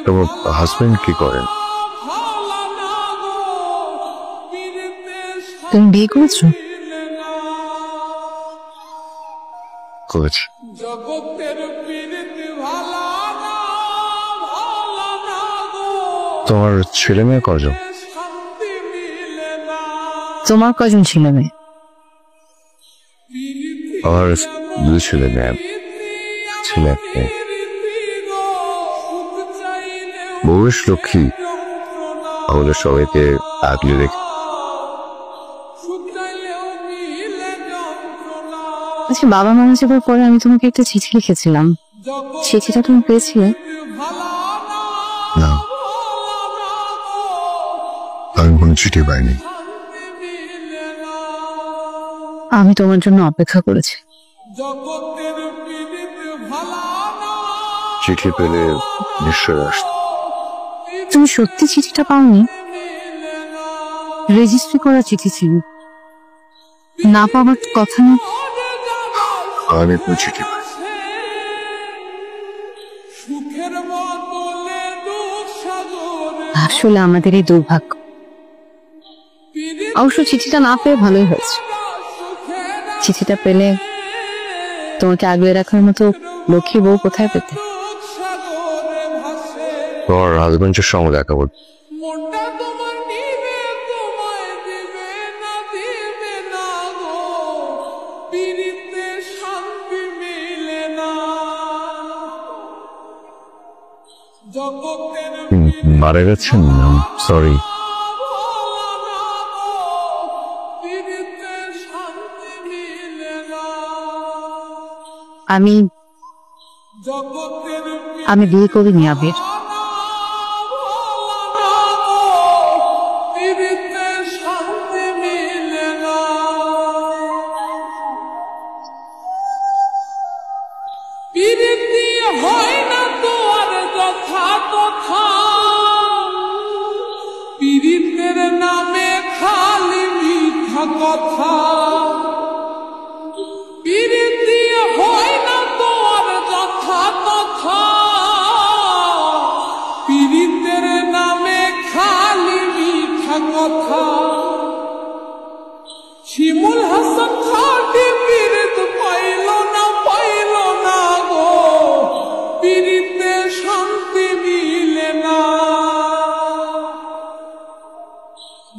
তোমার হাজবেন্ড কি করেন? তুমি বিয়ে করেছো? করেছি। তোমার ছেলে মেয়ে কজন? তোমার কজন ছেলে মেয়ে? আমার দুই ছেলে মেয়ে, ছেলে এক মেয়ে। বউয়ের লক্ষ্মী আমাদের সবাইকে আগলে রেখে। আচ্ছা, বাবা মারা যাবার পরে আমি তোমাকে একটা চিঠি লিখেছিলাম, চিঠিটা তুমি পেয়েছিলে? না, আমি কোনো চিঠি পাইনি। আমি তোমার জন্য অপেক্ষা করেছি। চিঠি পেলে নিশ্চয় আসত। তুমি সত্যি চিঠিটা পাওনি? রেজিস্ট্রি করা চিঠি ছিল, না পাওয়ার কথা না। আমি কোনো চিঠি পাই। আসলে আমাদের এই দুর্ভাগ্য। অবশ্য চিঠিটা না পেয়ে ভালোই হয়েছে। চিঠিটা পেলে তোমাকে আগলে রাখার মতো লক্ষ্মী বউ কোথায় পেতে? তোমার হাজবেন্ডের সঙ্গে দেখা করতে। মারা গেছেন? সরি। আমি বিয়ে করিনি আবির। নামে খালি মিথ্যা কথা, পিরিতি হয় না তোর যথা তথা, পিরিতের নামে খালি মিথ্যা কথা। শিমুল হাসান খাটি পিরিত পাইল না গো, পিরিতে শান্তি মিলে না।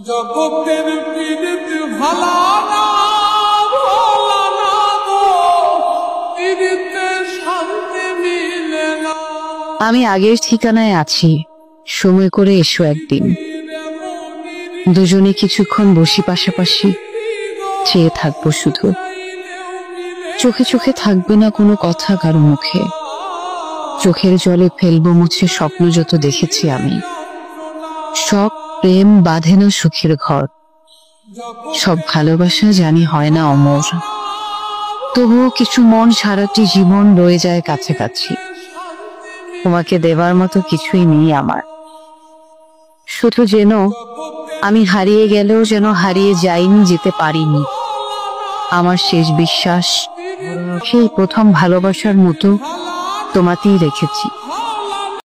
জগতের পীড়িত ভালা না ভোলা না গো, পীড়িতে শান্তি মিলে না। আমি আগের ঠিকানায় আছি, সময় করে এসো একদিন। দুজনে কিছুক্ষণ বসি পাশাপাশি, চেয়ে থাকবো শুধু। চোখে চোখে থাকবে না কোনো কথা কারো মুখে, চোখের জলে ফেলবো মুছে স্বপ্ন যত দেখেছি আমি। সব প্রেম বাঁধে না সুখের ঘর, সব ভালোবাসা জানি হয় না অমর। তবুও কিছু মন সারাটি জীবন রয়ে যায় কাছাকাছি। তোমাকে দেবার মতো কিছুই নেই আমার, শুধু যেন আমি হারিয়ে গেলেও যেন হারিয়ে যাইনি, যেতে পারিনি। আমার শেষ বিশ্বাস সেই প্রথম ভালোবাসার মতো তোমাতেই রেখেছি।